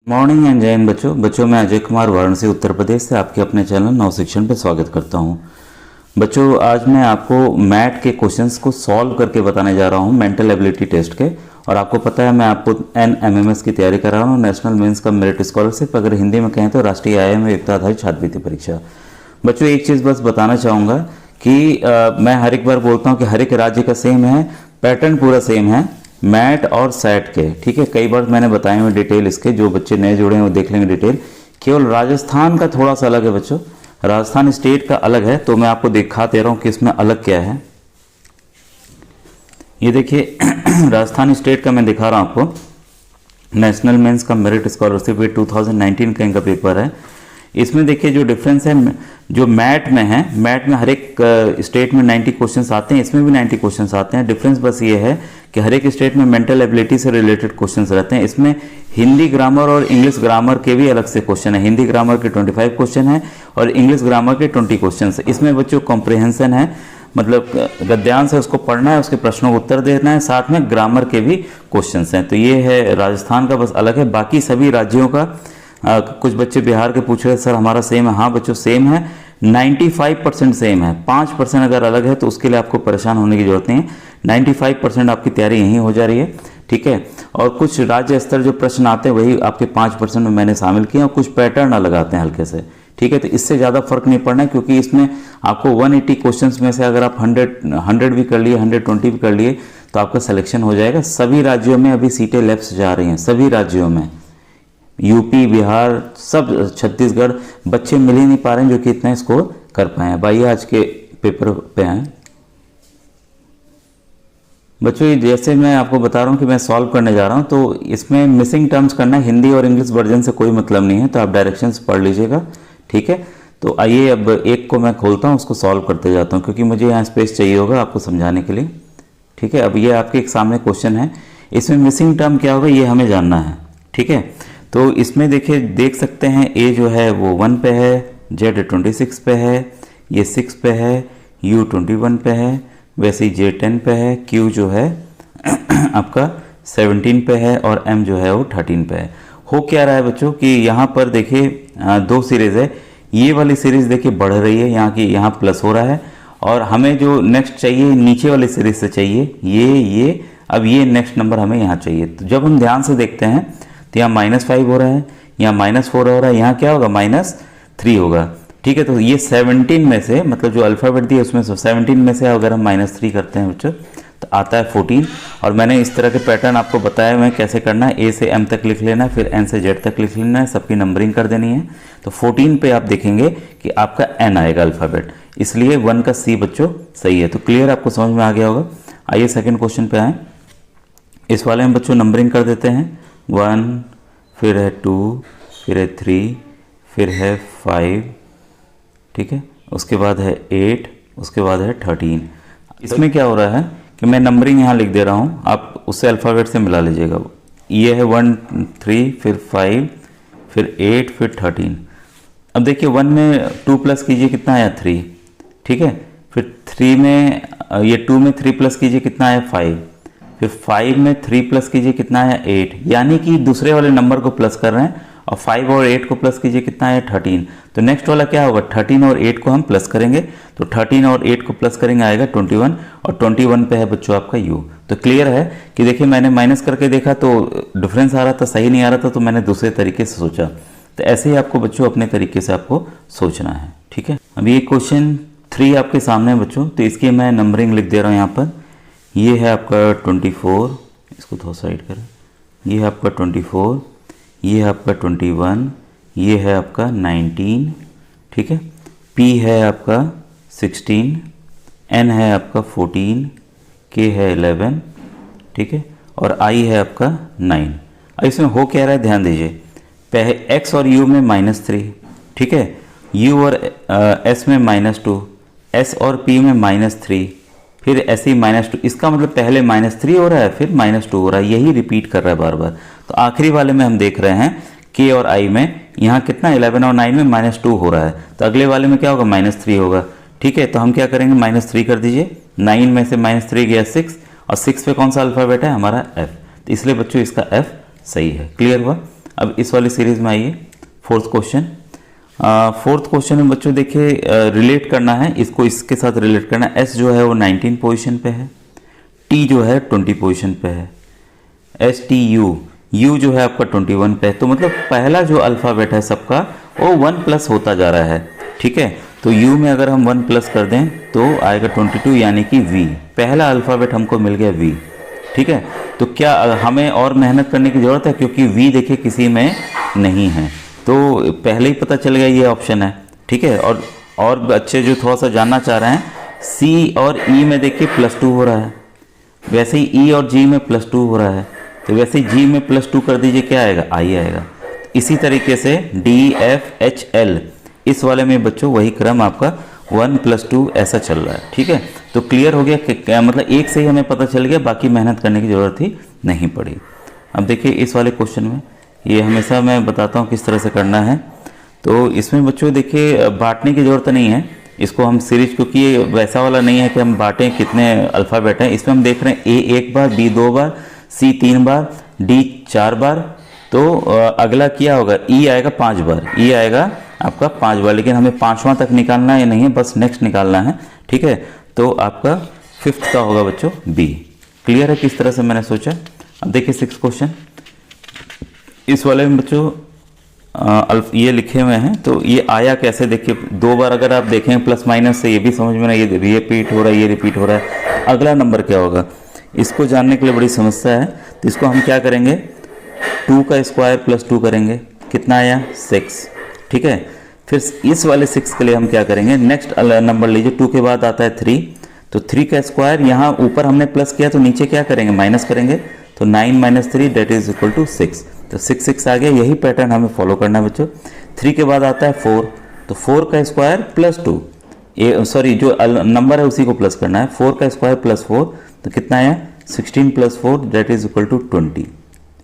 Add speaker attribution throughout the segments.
Speaker 1: Morning and जय हिंद बच्चों मैं अजय कुमार वाराणसी उत्तर प्रदेश से आपके अपने चैनल नव शिक्षण पे स्वागत करता हूं। बच्चों आज मैं आपको मैट के क्वेश्चंस को सॉल्व करके बताने जा रहा हूं, मेंटल एबिलिटी टेस्ट के। और आपको पता है मैं आपको NMMS की तैयारी करा रहा हूँ, नेशनल मेंस का मेरिट स्कॉलरशिप, अगर हिंदी में कहें तो राष्ट्रीय आय योग्यता आधारित छात्रवृत्ति परीक्षा। बच्चों एक चीज़ बस बताना चाहूँगा कि मैं हर एक बार बोलता हूँ कि हर एक राज्य का सेम है, पैटर्न पूरा सेम है मैट और सैट के, ठीक है। कई बार मैंने बताए हुए डिटेल इसके, जो बच्चे नए जुड़े हैं वो देख लेंगे डिटेल। केवल राजस्थान का थोड़ा सा अलग है बच्चों, राजस्थान स्टेट का अलग है, तो मैं आपको दिखा दे रहा हूँ कि इसमें अलग क्या है। ये देखिए राजस्थान स्टेट का मैं दिखा रहा हूँ आपको, नेशनल मेंस का मेरिट स्कॉलरशिप 2019 का इनका पेपर है। इसमें देखिए जो डिफरेंस है, जो मैट में है, मैट में हर एक स्टेट में 90 क्वेश्चंस आते हैं, इसमें भी 90 क्वेश्चंस आते हैं। डिफरेंस बस ये है कि हर एक स्टेट में मेंटल एबिलिटी से रिलेटेड क्वेश्चंस रहते हैं। इसमें हिंदी ग्रामर और इंग्लिश ग्रामर के भी अलग से क्वेश्चन है। हिंदी ग्रामर के 25 क्वेश्चन है और इंग्लिश ग्रामर के 20 क्वेश्चन है। इसमें बच्चों कॉम्प्रिहेंशन है, मतलब गद्यांश है, उसको पढ़ना है, उसके प्रश्नों को उत्तर देना है, साथ में ग्रामर के भी क्वेश्चन हैं। तो ये है राजस्थान का बस अलग है, बाकी सभी राज्यों का कुछ बच्चे बिहार के पूछ रहे सर हमारा सेम है। हाँ बच्चों सेम है, 95% सेम है। 5% अगर अलग है तो उसके लिए आपको परेशान होने की जरूरत नहीं है। 95% आपकी तैयारी यहीं हो जा रही है, ठीक है। और कुछ राज्य स्तर जो प्रश्न आते हैं वही आपके 5% में मैंने शामिल किए, और कुछ पैटर्न अलग आते हैं हल्के से, ठीक है। तो इससे ज़्यादा फर्क नहीं पड़ना है, क्योंकि इसमें आपको 180 क्वेश्चंस में से अगर आप 100 भी कर लिए, 120 भी कर लिए तो आपका सिलेक्शन हो जाएगा। सभी राज्यों में अभी सीटें लेफ्ट जा रही हैं, सभी राज्यों में, यूपी, बिहार, सब, छत्तीसगढ़, बच्चे मिल ही नहीं पा रहे हैं जो कि इतना स्कोर कर पाए हैं। भाई आज के पेपर पे आए बच्चों, जैसे मैं आपको बता रहा हूँ कि मैं सॉल्व करने जा रहा हूँ, तो इसमें मिसिंग टर्म्स करना है। हिंदी और इंग्लिश वर्जन से कोई मतलब नहीं है, तो आप डायरेक्शंस पढ़ लीजिएगा, ठीक है। तो आइए अब एक को मैं खोलता हूँ, उसको सॉल्व करते जाता हूँ, क्योंकि मुझे यहाँ स्पेस चाहिए होगा आपको समझाने के लिए, ठीक है। अब ये आपके एक सामने क्वेश्चन है, इसमें मिसिंग टर्म क्या होगा ये हमें जानना है, ठीक है। तो इसमें देखिए देख सकते हैं ए जो है वो 1 पे है, जेड 26 पे है, ये 6 पे है, यू 21 पे है, वैसे ही जे 10 पे है, क्यू जो है आपका 17 पे है, और एम जो है वो 13 पे है। हो क्या रहा है बच्चों कि यहाँ पर देखिए 2 सीरीज है, ये वाली सीरीज देखिए बढ़ रही है, यहाँ की यहाँ प्लस हो रहा है, और हमें जो नेक्स्ट चाहिए नीचे वाली सीरीज से चाहिए ये अब ये नेक्स्ट नंबर हमें यहाँ चाहिए। तो जब हम ध्यान से देखते हैं तो यहाँ -5 हो रहा है, यहाँ -4 हो रहा है, यहाँ क्या होगा -3 होगा, ठीक है। तो ये 17 में से, मतलब जो अल्फ़ाबेट दिया उसमें से 17 में से अगर हम -3 करते हैं बच्चों तो आता है 14। और मैंने इस तरह के पैटर्न आपको बताया मैं कैसे करना है, ए से एम तक लिख लेना है, फिर एन से जेड तक लिख लेना है, सबकी नंबरिंग कर देनी है। तो 14 पे आप देखेंगे कि आपका एन आएगा अल्फ़ाबेट, इसलिए 1 का सी बच्चों सही है। तो क्लियर आपको समझ में आ गया होगा। आइए सेकेंड क्वेश्चन पे आए। इस वाले में बच्चों नंबरिंग कर देते हैं, 1, फिर है 2, फिर है 3, फिर है 5, ठीक है, उसके बाद है 8, उसके बाद है 13। इसमें क्या हो रहा है कि मैं नंबरिंग यहाँ लिख दे रहा हूँ, आप उससे अल्फ़ाबेट से मिला लीजिएगा। ये है 1, 3, फिर 5, फिर 8, फिर 13। अब देखिए 1 में 2 प्लस कीजिए कितना आया 3, ठीक है। फिर 3 में ये 2 में 3 प्लस कीजिए कितना आया 5, फिर 5 में 3 प्लस कीजिए कितना आया 8, यानी कि दूसरे वाले नंबर को प्लस कर रहे हैं, और 5 और 8 को प्लस कीजिए कितना आया 13। तो नेक्स्ट वाला क्या होगा, 13 और 8 को हम प्लस करेंगे, तो 13 और 8 को प्लस करेंगे आएगा 21, और 21 पे है बच्चों आपका यू। तो क्लियर है कि देखिए मैंने माइनस करके देखा तो डिफरेंस आ रहा था, सही नहीं आ रहा था, तो मैंने दूसरे तरीके से सोचा। तो ऐसे ही आपको बच्चों अपने तरीके से आपको सोचना है, ठीक है। अभी ये क्वेश्चन 3 आपके सामने है बच्चों, तो इसकी मैं नंबरिंग लिख दे रहा हूँ यहाँ पर। ये है आपका 24, इसको थोड़ा साइड करें, ये है आपका 24, ये है आपका 21, ये है आपका 19, ठीक है। P है आपका 16, N है आपका 14, K है 11, ठीक है, और I है आपका 9। अब इसमें हो क्या रहा है ध्यान दीजिए, पहले X और U में -3, ठीक है, U और S में -2, S और P में -3, फिर ऐसे ही -2। इसका मतलब पहले -3 हो रहा है, फिर -2 हो रहा है, यही रिपीट कर रहा है बार बार। तो आखिरी वाले में हम देख रहे हैं K और I में यहाँ कितना 11 और 9 में -2 हो रहा है, तो अगले वाले में क्या होगा -3 होगा, ठीक है। तो हम क्या करेंगे -3 कर दीजिए, 9 में से -3 गया 6, और 6 पे कौन सा अल्फ़ाबेट है हमारा F, तो इसलिए बच्चों इसका F सही है। क्लियर हुआ। अब इस वाली सीरीज में आइए, फोर्थ क्वेश्चन। फोर्थ क्वेश्चन में बच्चों देखिए रिलेट करना है, इसको इसके साथ रिलेट करना है। एस जो है वो 19 पोजीशन पे है, टी जो है 20 पोजीशन पे है, एस टी यू, यू जो है आपका 21 पे है। तो मतलब पहला जो अल्फ़ाबेट है सबका वो 1 प्लस होता जा रहा है, ठीक है। तो यू में अगर हम 1 प्लस कर दें तो आएगा 22 यानी कि वी, पहला अल्फ़ाबेट हमको मिल गया वी, ठीक है। तो क्या हमें और मेहनत करने की ज़रूरत है, क्योंकि वी देखिए किसी में नहीं है, तो पहले ही पता चल गया ये ऑप्शन है, ठीक है। और बच्चे जो थोड़ा सा जानना चाह रहे हैं, सी और ई में देखिए +2 हो रहा है, वैसे ही ई और जी में +2 हो रहा है, तो वैसे ही जी में +2 कर दीजिए, क्या आएगा, आई आएगा। इसी तरीके से डी एफ एच एल, इस वाले में बच्चों वही क्रम आपका 1 + 2 ऐसा चल रहा है, ठीक है। तो क्लियर हो गया कि क्या मतलब एक से ही हमें पता चल गया, बाकी मेहनत करने की ज़रूरत ही नहीं पड़ी। अब देखिए इस वाले क्वेश्चन में, ये हमेशा मैं बताता हूँ किस तरह से करना है। तो इसमें बच्चों देखिए बांटने की ज़रूरत नहीं है, इसको हम सीरीज, क्योंकि ये वैसा वाला नहीं है कि हम बांटें कितने अल्फ़ाबेट हैं। इसमें हम देख रहे हैं ए 1 बार, बी 2 बार, सी 3 बार, डी 4 बार, तो अगला क्या होगा, ई आएगा 5 बार, ई आएगा आपका 5 बार, लेकिन हमें 5वां तक निकालना है नहीं है, बस नेक्स्ट निकालना है, ठीक है। तो आपका 5th का होगा बच्चों बी। क्लियर है किस तरह से मैंने सोचा। अब देखिए 6th क्वेश्चन, इस वाले में बच्चों ये लिखे हुए हैं, तो ये आया कैसे, देखिए 2 बार अगर आप देखें प्लस माइनस से, ये भी समझ में ना, ये रिपीट हो रहा है, ये रिपीट हो रहा है, अगला नंबर क्या होगा, इसको जानने के लिए बड़ी समस्या है। तो इसको हम क्या करेंगे, 2 का स्क्वायर प्लस 2 करेंगे, कितना आया 6, ठीक है। फिर इस वाले 6 के लिए हम क्या करेंगे, नेक्स्ट नंबर लीजिए, 2 के बाद आता है 3, तो 3 का स्क्वायर, यहाँ ऊपर हमने प्लस किया तो नीचे क्या करेंगे, माइनस करेंगे, तो 9 - 3 दैट इज इक्वल टू 6, तो 6 आ गया। यही पैटर्न हमें फॉलो करना है बच्चों। 3 के बाद आता है 4, तो 4 का स्क्वायर प्लस 2, सॉरी जो नंबर है उसी को प्लस करना है, 4 का स्क्वायर प्लस 4, तो कितना आया 16 + 4 दैट इज इक्वल टू 20,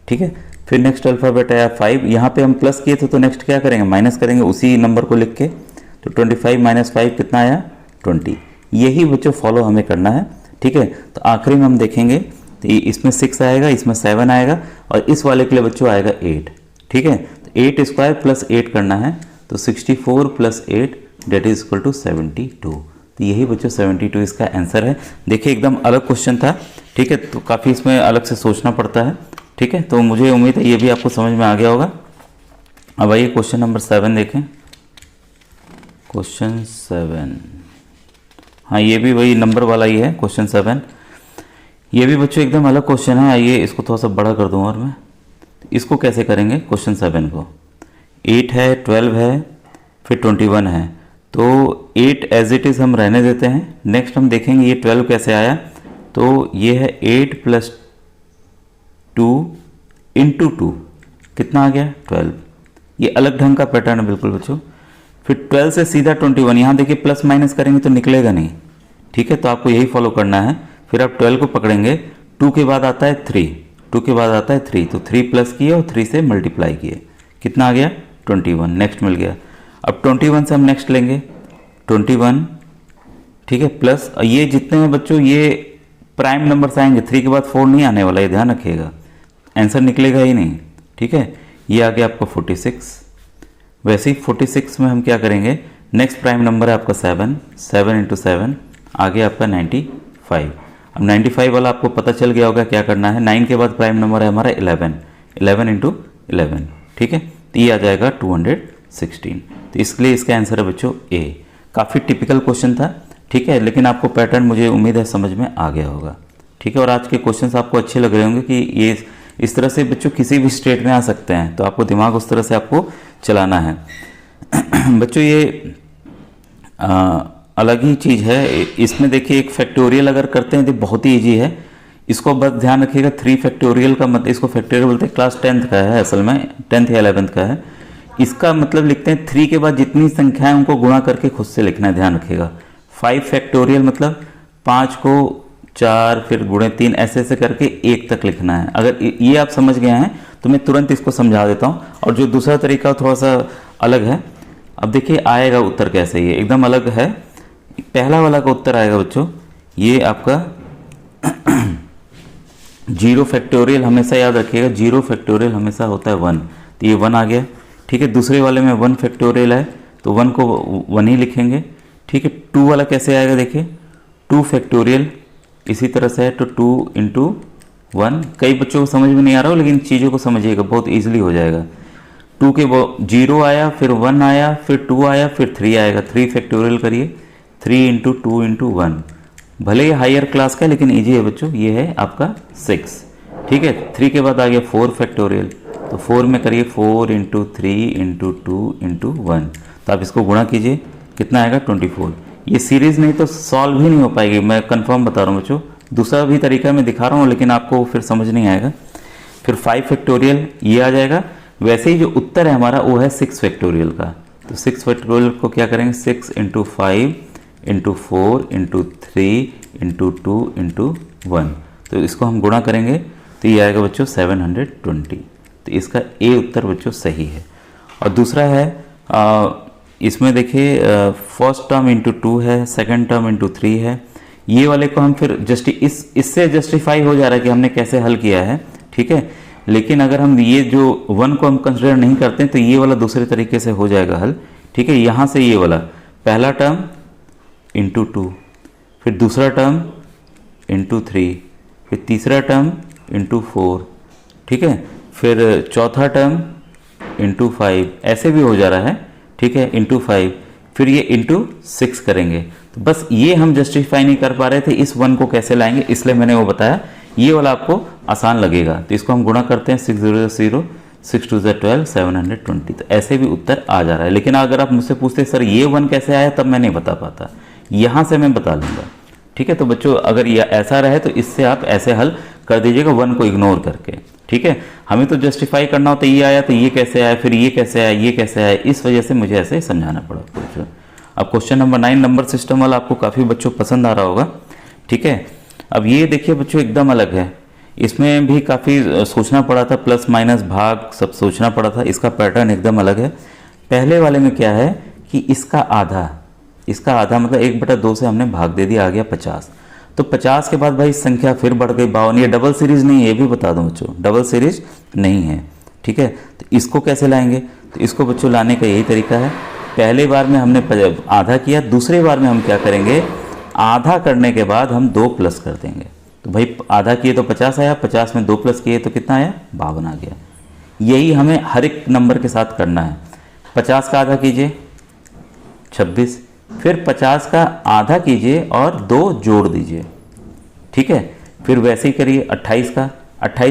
Speaker 1: ठीक है। फिर नेक्स्ट अल्फ़ाबेट आया 5, यहाँ पे हम प्लस किए थे तो नेक्स्ट क्या करेंगे, माइनस करेंगे उसी नंबर को लिख के, तो 25 - 5 कितना आया 20। यही बच्चों फॉलो हमें करना है, ठीक है। तो आखिरी में हम देखेंगे तो इसमें 6 आएगा, इसमें 7 आएगा, और इस वाले के लिए बच्चों आएगा 8, ठीक है। तो 8 स्क्वायर प्लस 8 करना है, तो 64 + 8 डेट इज इक्वल टू 72। तो यही बच्चों 72 इसका आंसर है। देखिए एकदम अलग क्वेश्चन था, ठीक है, तो काफ़ी इसमें अलग से सोचना पड़ता है, ठीक है। तो मुझे उम्मीद है ये भी आपको समझ में आ गया होगा। अब आइए क्वेश्चन नंबर 7 देखें। क्वेश्चन 7, हाँ ये भी वही नंबर वाला ही है क्वेश्चन 7। ये भी बच्चों एकदम अलग क्वेश्चन है। आइए इसको थोड़ा सा बड़ा कर दूँ और मैं इसको कैसे करेंगे, क्वेश्चन 7 को 8 है, 12 है, फिर 21 है, तो 8 एज इट इज़ हम रहने देते हैं। नेक्स्ट हम देखेंगे ये 12 कैसे आया, तो ये है 8 + 2 × 2, कितना आ गया 12। ये अलग ढंग का पैटर्न है बिल्कुल बच्चों। फिर 12 से सीधा 21, यहाँ देखिए प्लस माइनस करेंगे तो निकलेगा नहीं, ठीक है, तो आपको यही फॉलो करना है। फिर आप 12 को पकड़ेंगे, 2 के बाद आता है 3, 2 के बाद आता है 3, तो 3 प्लस किए और 3 से मल्टीप्लाई किए, कितना आ गया 21, नेक्स्ट मिल गया। अब 21 से हम नेक्स्ट लेंगे 21, ठीक है, प्लस ये जितने हैं बच्चों ये प्राइम नंबर्स आएंगे, 3 के बाद 4 नहीं आने वाला, ये ध्यान रखिएगा, आंसर निकलेगा ही नहीं, ठीक है। ये आ गया आपका 46। वैसे ही 46 में हम क्या करेंगे, नेक्स्ट प्राइम नंबर है आपका 7, 7 × 7 आ गया आपका 95। अब 95 वाला आपको पता चल गया होगा क्या करना है। 9 के बाद प्राइम नंबर है हमारा 11, 11 × 11, ठीक है, तो ये आ जाएगा 216। तो इसके लिए इसका आंसर है बच्चों ए। काफ़ी टिपिकल क्वेश्चन था, ठीक है, लेकिन आपको पैटर्न मुझे उम्मीद है समझ में आ गया होगा, ठीक है। और आज के क्वेश्चंस आपको अच्छे लग रहे होंगे कि ये इस तरह से बच्चों किसी भी स्टेट में आ सकते हैं, तो आपको दिमाग उस तरह से आपको चलाना है। बच्चों ये अलग ही चीज़ है। इसमें देखिए एक फैक्टोरियल अगर करते हैं तो बहुत ही ईजी है, इसको बस ध्यान रखिएगा 3 फैक्टोरियल का मतलब, इसको फैक्टोरियल बोलते हैं, क्लास 10th का है, असल में 10th या 11th का है। इसका मतलब लिखते हैं 3 के बाद जितनी संख्या है उनको गुणा करके खुद से लिखना है, ध्यान रखिएगा। 5 फैक्टोरियल मतलब 5 को 4 फिर गुणे 3 ऐसे ऐसे करके 1 तक लिखना है। अगर ये आप समझ गए हैं तो मैं तुरंत इसको समझा देता हूँ। और जो दूसरा तरीका थोड़ा सा अलग है। अब देखिए आएगा उत्तर कैसे, ये एकदम अलग है। पहला वाला का उत्तर आएगा बच्चों, ये आपका 0 फैक्टोरियल हमेशा याद रखिएगा, 0 फैक्टोरियल हमेशा होता है 1। तो ये 1 आ गया। ठीक है, दूसरे वाले में 1 फैक्टोरियल है तो 1 को 1 ही लिखेंगे। ठीक है, 2 वाला कैसे आएगा देखिए, 2 फैक्टोरियल इसी तरह से है तो 2 इंटू 1। कई बच्चों को समझ में नहीं आ रहा हो लेकिन चीज़ों को समझिएगा, बहुत ईजिली हो जाएगा। 2 के वो 0 आया, फिर 1 आया, फिर 2 आया, फिर 3 आएगा। 3 फैक्टोरियल करिए, 3 इंटू 2 इंटू 1। भले ही हायर क्लास का लेकिन ईजी है बच्चों, ये है आपका 6। ठीक है, 3 के बाद आ गया 4 फैक्टोरियल, तो 4 में करिए 4 इंटू 3 इंटू 2 इंटू 1। तो आप इसको गुणा कीजिए, कितना आएगा 24। ये सीरीज़ नहीं तो सॉल्व ही नहीं हो पाएगी, मैं कंफर्म बता रहा हूँ बच्चों। दूसरा भी तरीका मैं दिखा रहा हूँ लेकिन आपको फिर समझ नहीं आएगा। फिर 5 फैक्टोरियल ये आ जाएगा। वैसे ही जो उत्तर है हमारा वो है 6 फैक्टोरियल का, तो 6 फैक्टोरियल को क्या करेंगे, 6 into 5 into 4 into 3 into 2 into 1। तो इसको हम गुणा करेंगे तो ये आएगा बच्चों 720। तो इसका ए उत्तर बच्चों सही है। और दूसरा है इसमें देखिए फर्स्ट टर्म इंटू 2 है, सेकंड टर्म इंटू 3 है। ये वाले को हम फिर इससे जस्टिफाई हो जा रहा है कि हमने कैसे हल किया है। ठीक है, लेकिन अगर हम ये जो 1 को हम कंसिडर नहीं करते हैं तो ये वाला दूसरे तरीके से हो जाएगा हल। ठीक है, यहाँ से ये वाला पहला टर्म इंटू 2, फिर दूसरा टर्म इंटू 3, फिर तीसरा टर्म इंटू 4। ठीक है, फिर चौथा टर्म इंटू 5, ऐसे भी हो जा रहा है। ठीक है, इंटू 5, फिर ये इंटू 6 करेंगे। तो बस ये हम जस्टिफाई नहीं कर पा रहे थे, इस 1 को कैसे लाएंगे, इसलिए मैंने वो बताया। ये वाला आपको आसान लगेगा, तो इसको हम गुणा करते हैं 6 0 0, 6 2 12, 720। तो ऐसे भी उत्तर आ जा रहा है। लेकिन अगर आप मुझसे पूछते सर ये 1 कैसे आया, तब मैं नहीं बता पाता, यहाँ से मैं बता लूँगा। ठीक है, तो बच्चों अगर ये ऐसा रहे तो इससे आप ऐसे हल कर दीजिएगा 1 को इग्नोर करके। ठीक है, हमें तो जस्टिफाई करना हो तो ये आया तो ये कैसे आया, फिर ये कैसे आया, ये कैसे आया, इस वजह से मुझे ऐसे समझाना पड़ा बच्चों। अब क्वेश्चन नंबर 9 नंबर सिस्टम वाला आपको काफ़ी बच्चों पसंद आ रहा होगा। ठीक है, अब ये देखिए बच्चों एकदम अलग है, इसमें भी काफ़ी सोचना पड़ा था, प्लस माइनस भाग सब सोचना पड़ा था। इसका पैटर्न एकदम अलग है। पहले वाले में क्या है कि इसका आधा मतलब 1/2 से हमने भाग दे दिया, आ गया 50। तो 50 के बाद भाई संख्या फिर बढ़ गई 52। ये डबल सीरीज नहीं है, ये भी बता दूं बच्चों, डबल सीरीज नहीं है। ठीक है, तो इसको कैसे लाएंगे, तो इसको बच्चों लाने का यही तरीका है। पहले बार में हमने आधा किया, दूसरे बार में हम क्या करेंगे, आधा करने के बाद हम 2 प्लस कर देंगे। तो भाई आधा किए तो 50 आया, 50 में 2 प्लस किए तो कितना आया, 52 आ गया। यही हमें हर एक नंबर के साथ करना है। 50 का आधा कीजिए 26, फिर 50 का आधा कीजिए और 2 जोड़ दीजिए। ठीक है, फिर वैसे ही करिए 28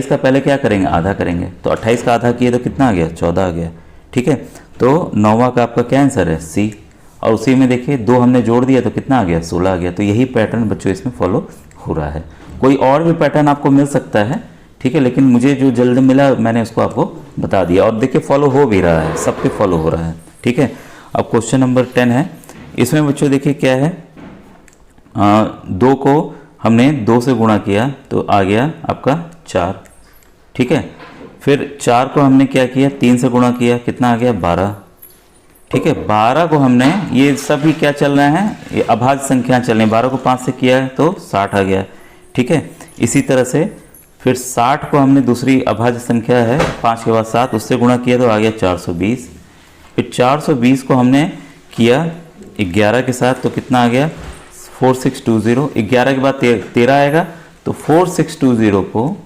Speaker 1: का पहले क्या करेंगे, आधा करेंगे। तो 28 का आधा किए तो कितना आ गया, 14 आ गया। ठीक है, तो 9वां का आपका क्या आंसर है, सी। और उसी में देखिए 2 हमने जोड़ दिया तो कितना आ गया, 16 आ गया। तो यही पैटर्न बच्चों इसमें फॉलो हो रहा है। कोई और भी पैटर्न आपको मिल सकता है, ठीक है, लेकिन मुझे जो जल्द मिला मैंने उसको आपको बता दिया। और देखिए फॉलो हो भी रहा है, सब पे फॉलो हो रहा है। ठीक है, अब क्वेश्चन नंबर 10 है। इसमें बच्चों देखिए क्या है, 2 को हमने 2 से गुणा किया तो आ गया आपका 4। ठीक है, फिर 4 को हमने क्या किया, 3 से गुणा किया, कितना आ गया, 12। ठीक है, 12 को हमने, ये सभी क्या चल रहे हैं, ये अभाज्य संख्या चल रही है। 12 को 5 से किया है तो 60 आ गया। ठीक है, इसी तरह से फिर 60 को हमने दूसरी अभाज्य संख्या है 5 के बाद 7, उससे गुणा किया तो आ गया 420। फिर 420 को हमने किया 11 के साथ तो कितना आ गया, 4620। 11 के बाद 13 आएगा तो 4620 को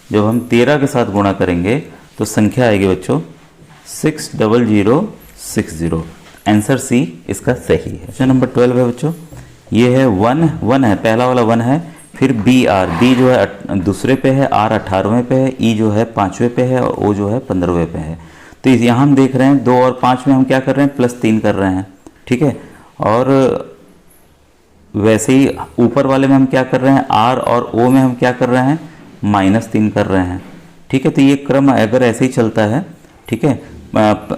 Speaker 1: जब हम 13 के साथ गुणा करेंगे तो संख्या आएगी बच्चों 60060। आंसर सी इसका सही है। क्वेश्चन नंबर 12 है बच्चों, ये है 1 है, पहला वाला 1 है। फिर बी जो है दूसरे पे है, आर 18वें पे है, ई जो है 5वें पे है और ओ जो है 15वें पे है। तो यहाँ हम देख रहे हैं 2 और 5 में हम क्या कर रहे हैं, +3 कर रहे हैं। ठीक है, और वैसे ही ऊपर वाले में हम क्या कर रहे हैं, आर और ओ में हम क्या कर रहे हैं, -3 कर रहे हैं। ठीक है, तो ये क्रम अगर ऐसे ही चलता है, ठीक है,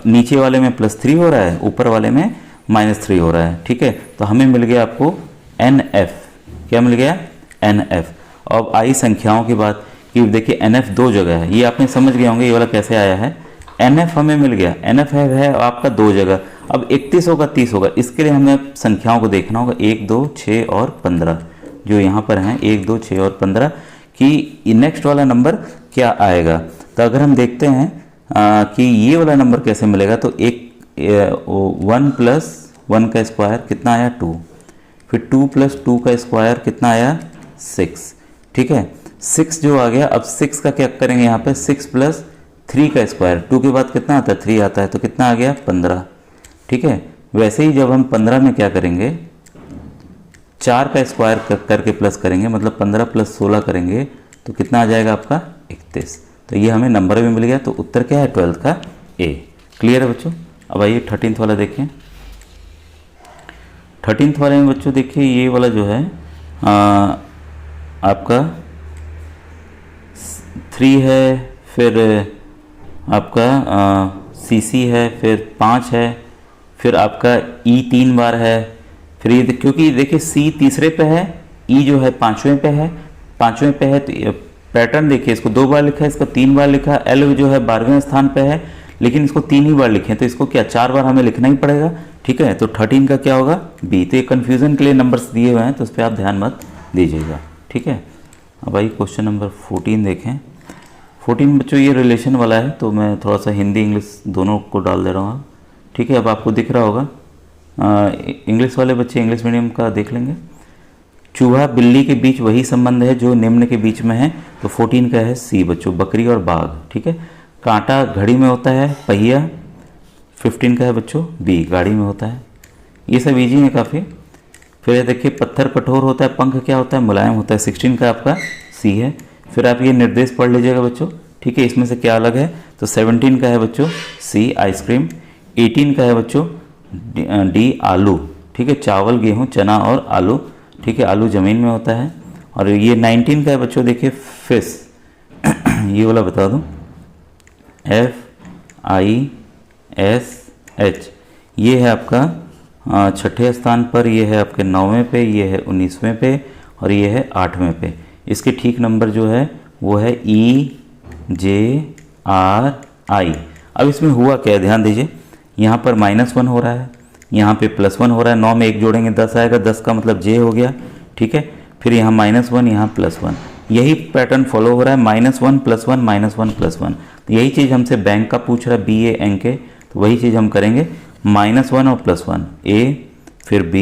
Speaker 1: नीचे वाले में +3 हो रहा है, ऊपर वाले में -3 हो रहा है। ठीक है, तो हमें मिल गया आपको NF। क्या मिल गया, NF। अब आई संख्याओं की बात कि देखिए NF 2 जगह है, ये आपने समझ गए होंगे ये वाला कैसे आया है। NF हमें मिल गया, NF है आपका 2 जगह। अब 31 होगा 30 होगा, इसके लिए हमें संख्याओं को देखना होगा 1 2 6 और 15 जो यहाँ पर हैं, 1 2 6 और 15 कि नेक्स्ट वाला नंबर क्या आएगा। तो अगर हम देखते हैं कि ये वाला नंबर कैसे मिलेगा, तो एक 1 प्लस 1 का स्क्वायर कितना आया 2, फिर 2 प्लस 2 का स्क्वायर कितना आया 6, ठीक है। 6 जो आ गया, अब 6 का क्या करेंगे यहाँ पे, 6 प्लस 3 का स्क्वायर, 2 के बाद कितना आता है 3 आता है, तो कितना आ गया 15, ठीक है। वैसे ही जब हम 15 में क्या करेंगे, 4 का स्क्वायर करके प्लस करेंगे, मतलब 15 प्लस 16 करेंगे तो कितना आ जाएगा आपका 31। तो ये हमें नंबर भी मिल गया, तो उत्तर क्या है 12th का ए। क्लियर है बच्चों। अब आइए 13th वाला देखें। 13th वाले में बच्चों देखिए ये वाला जो है आपका 3 है, फिर आपका CC है, फिर 5 है, फिर आपका E 3 बार है, फिर ये क्योंकि देखिए C तीसरे पे है, E जो है 5वें पे है, 5वें पे है, तो पैटर्न देखिए इसको 2 बार लिखा है, इसको 3 बार लिखा है। L जो है 12वें स्थान पे है, लेकिन इसको 3 ही बार लिखे, तो इसको क्या 4 बार हमें लिखना ही पड़ेगा, ठीक है। तो 13 का क्या होगा B। तो ये कन्फ्यूज़न के लिए नंबर्स दिए हुए हैं, तो उस पर आप ध्यान मत दीजिएगा, ठीक है। अब आइए क्वेश्चन नंबर 14 देखें। 14 बच्चों ये रिलेशन वाला है, तो मैं थोड़ा सा हिंदी इंग्लिश दोनों को डाल दे रहा हूँ, ठीक है। अब आपको दिख रहा होगा, इंग्लिश वाले बच्चे इंग्लिश मीडियम का देख लेंगे। चूहा बिल्ली के बीच वही संबंध है जो निम्न के बीच में है, तो 14 का है C बच्चों, बकरी और बाघ, ठीक है। कांटा घड़ी में होता है, पहिया 15 का है बच्चों B, गाड़ी में होता है। ये सब इजी है काफ़ी। फिर ये देखिए पत्थर कठोर होता है, पंख क्या होता है मुलायम होता है, 16 का आपका C है। फिर आप ये निर्देश पढ़ लीजिएगा बच्चों, ठीक है, इसमें से क्या अलग है, तो 17 का है बच्चों C आइसक्रीम, 18 का है बच्चों D आलू, ठीक है, चावल गेहूं चना और आलू, ठीक है, आलू ज़मीन में होता है। और ये 19 का है बच्चों देखिए फिश, ये वाला बता दूं FISH, ये है आपका छठे स्थान पर, ये है आपके 9वें पे, ये है 19वें पे और ये है 8वें पे। इसके ठीक नंबर जो है वो है EJRI। अब इसमें हुआ क्या है ध्यान दीजिए, यहाँ पर -1 हो रहा है, यहाँ पे +1 हो रहा है, 9 में 1 जोड़ेंगे 10 आएगा, 10 का मतलब J हो गया, ठीक है। फिर यहाँ -1 यहाँ +1, यही पैटर्न फॉलो हो रहा है, -1 +1 -1 +1। तो यही चीज़ हमसे बैंक का पूछ रहा है BANK, तो वही चीज़ हम करेंगे, -1 और +1 A, फिर B,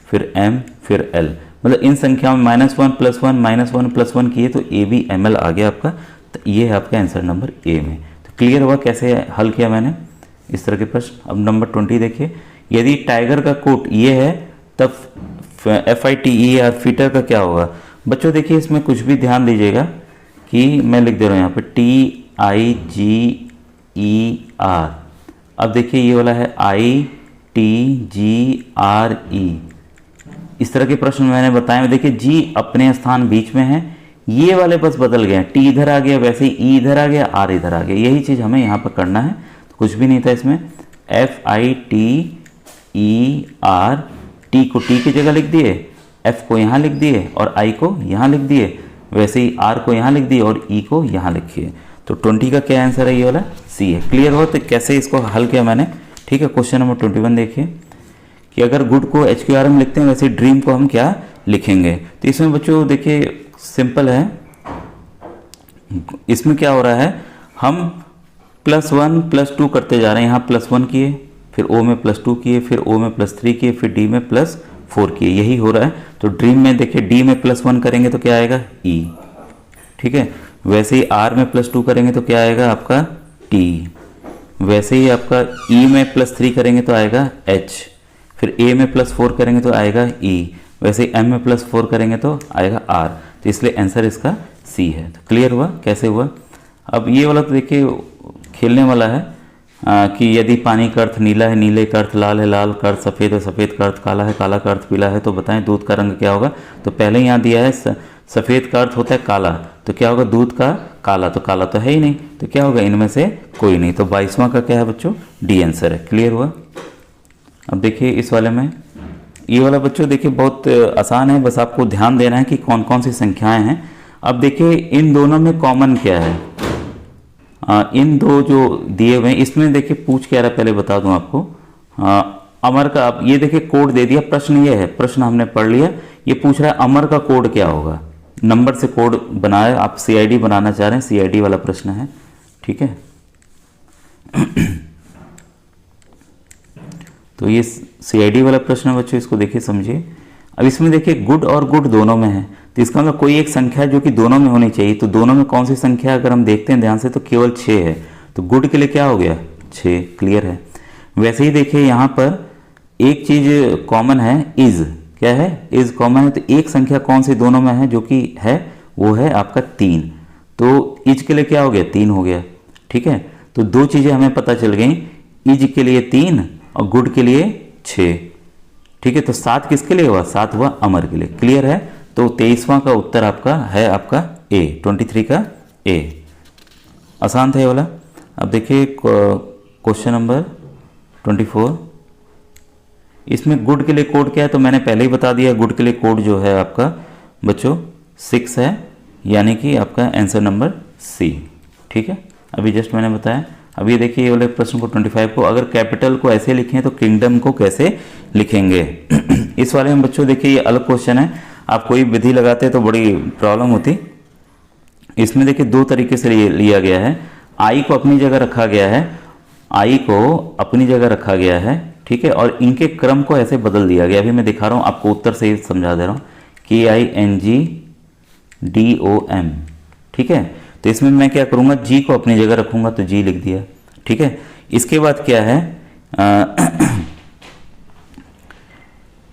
Speaker 1: फिर M, फिर L, मतलब इन संख्याओं में -1 +1 -1 +1 किए तो ABML आ गया आपका। तो ये है आपका आंसर नंबर A में। तो क्लियर हुआ कैसे हल किया मैंने इस तरह के प्रश्न। अब नंबर 20 देखिए, यदि टाइगर का कोट ये है तब FITER फीटर का क्या होगा। बच्चों देखिए इसमें कुछ भी ध्यान दीजिएगा कि मैं लिख दे रहा हूँ यहाँ पे TIGER। अब देखिए ये वाला है ITGRE। इस तरह के प्रश्न मैंने बताए, देखिए G अपने स्थान बीच में है, ये वाले बस बदल गए, T इधर आ गया, वैसे ही E इधर आ गया, R इधर आ गया, यही चीज़ हमें यहाँ पर करना है। तो कुछ भी नहीं था इसमें, FITER, T को T की जगह लिख दिए, F को यहाँ लिख दिए और I को यहाँ लिख दिए, वैसे ही R को यहाँ लिख दिए और E को यहाँ लिखिए। तो 20 का क्या आंसर है, ये वाला C है। क्लियर हो तो कैसे इसको हल किया मैंने, ठीक है। क्वेश्चन नंबर 21 देखिए कि अगर गुड को HQR में लिखते हैं वैसे ड्रीम को हम क्या लिखेंगे। तो इसमें बच्चों देखिए सिंपल है, इसमें क्या हो रहा है, हम +1 +2 करते जा रहे हैं, यहाँ +1 किए, फिर O में +2 किए, फिर O में +3 किए, फिर D में +4 किए, यही हो रहा है। तो ड्रीम में देखिए D में +1 करेंगे तो क्या आएगा E, ठीक है। वैसे ही R में +2 करेंगे तो क्या आएगा आपका T, वैसे ही आपका E में +3 करेंगे तो आएगा H, फिर A में +4 करेंगे तो आएगा E, वैसे ही M में +4 करेंगे तो आएगा R। तो इसलिए आंसर इसका C है। तो क्लियर हुआ कैसे हुआ। अब ये वाला तो देखिए खेलने वाला है कि यदि पानी का अर्थ नीला है, नीले का अर्थ लाल है, लाल का अर्थ सफ़ेद है, सफ़ेद का अर्थ काला है, काला का अर्थ पीला है, तो बताएं दूध का रंग क्या होगा। तो पहले यहाँ दिया है सफ़ेद का अर्थ होता है काला, तो क्या होगा दूध का काला, तो काला तो है ही नहीं, तो क्या होगा इनमें से कोई नहीं। तो 22वां का क्या है बच्चों D आंसर है। क्लियर हुआ। अब देखिए इस वाले में, ये वाला बच्चों देखिए बहुत आसान है, बस आपको ध्यान देना है कि कौन कौन सी संख्याएं हैं। अब देखिए इन दोनों में कॉमन क्या है, इन दो जो दिए हुए हैं इसमें देखिए पूछ क्या रहा है, पहले बता दूं आपको। अमर का, अब ये देखिए कोड दे दिया, प्रश्न ये है, प्रश्न हमने पढ़ लिया, ये पूछ रहा है अमर का कोड क्या होगा। नंबर से कोड बनाए, आप CID बनाना चाह रहे हैं, CID वाला प्रश्न है, ठीक है। तो ये CID वाला प्रश्न है बच्चों, इसको देखिए समझिए। अब इसमें देखिए गुड और गुड दोनों में है, तो इसका मतलब कोई एक संख्या जो कि दोनों में होनी चाहिए, तो दोनों में कौन सी संख्या अगर हम देखते हैं ध्यान से तो केवल 6 है, तो गुड के लिए क्या हो गया 6, क्लियर है। वैसे ही देखिए यहाँ पर एक चीज कॉमन है, इज, क्या है, इज कॉमन है, तो एक संख्या कौन सी दोनों में है जो कि है, वो है आपका 3, तो इज के लिए क्या हो गया 3 हो गया, ठीक है। तो दो चीजें हमें पता चल गई, इज के लिए 3 और गुड के लिए 6, ठीक है। तो 7 किसके लिए हुआ, 7 हुआ अमर के लिए, क्लियर है। तो 23वां का उत्तर आपका है आपका ए, 23 का ए। आसान था ये वाला। अब देखिए क्वेश्चन नंबर 24, इसमें गुड के लिए कोड क्या है, तो मैंने पहले ही बता दिया, गुड के लिए कोड जो है आपका बच्चों 6 है, यानी कि आपका आंसर नंबर सी, ठीक है। अभी जस्ट मैंने बताया। अब ये देखिए ये वाले प्रश्न को 25 को अगर कैपिटल को ऐसे लिखें तो किंगडम को कैसे लिखेंगे। इस वाले में बच्चों देखिए ये अलग क्वेश्चन है, आप कोई विधि लगाते तो बड़ी प्रॉब्लम होती। इसमें देखिए दो तरीके से लिया गया है, आई को अपनी जगह रखा गया है, आई को अपनी जगह रखा गया है, ठीक है, और इनके क्रम को ऐसे बदल दिया गया। अभी मैं दिखा रहा हूँ आपको, उत्तर से ही समझा दे रहा हूँ, KINGDOM, ठीक है। तो इसमें मैं क्या करूँगा, जी को अपनी जगह रखूँगा तो जी लिख दिया, ठीक है। इसके बाद क्या है,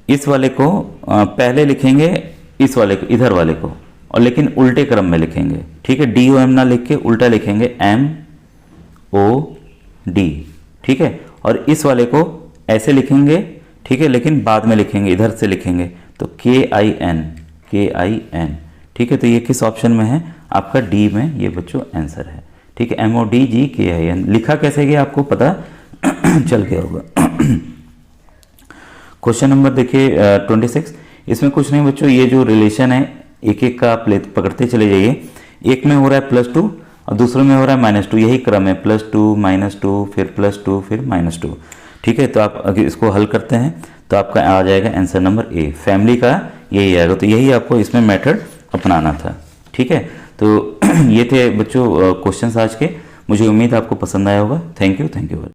Speaker 1: इस वाले को पहले लिखेंगे, इस वाले को, इधर वाले को, और लेकिन उल्टे क्रम में लिखेंगे, ठीक है। DOM ना लिख के उल्टा लिखेंगे MOD, ठीक है। और इस वाले को ऐसे लिखेंगे, ठीक है, लेकिन बाद में लिखेंगे, इधर से लिखेंगे, तो KIN, ठीक है। तो ये किस ऑप्शन में है, आपका डी में ये बच्चों आंसर है, ठीक है। MODGKIN लिखा कैसे गया आपको पता चल गया होगा। क्वेश्चन नंबर देखिए 26, इसमें कुछ नहीं बच्चों, ये जो रिलेशन है एक एक का आप पकड़ते चले जाइए। एक में हो रहा है +2 और दूसरे में हो रहा है -2, यही क्रम है, +2 -2 फिर +2 फिर -2, ठीक है। तो आप अगर इसको हल करते हैं तो आपका आ जाएगा आंसर नंबर ए, फैमिली का यही आएगा। तो यही आपको इसमें मेथड अपनाना था, ठीक है। तो ये थे बच्चों क्वेश्चंस आज के, मुझे उम्मीद आपको पसंद आया होगा। Thank you.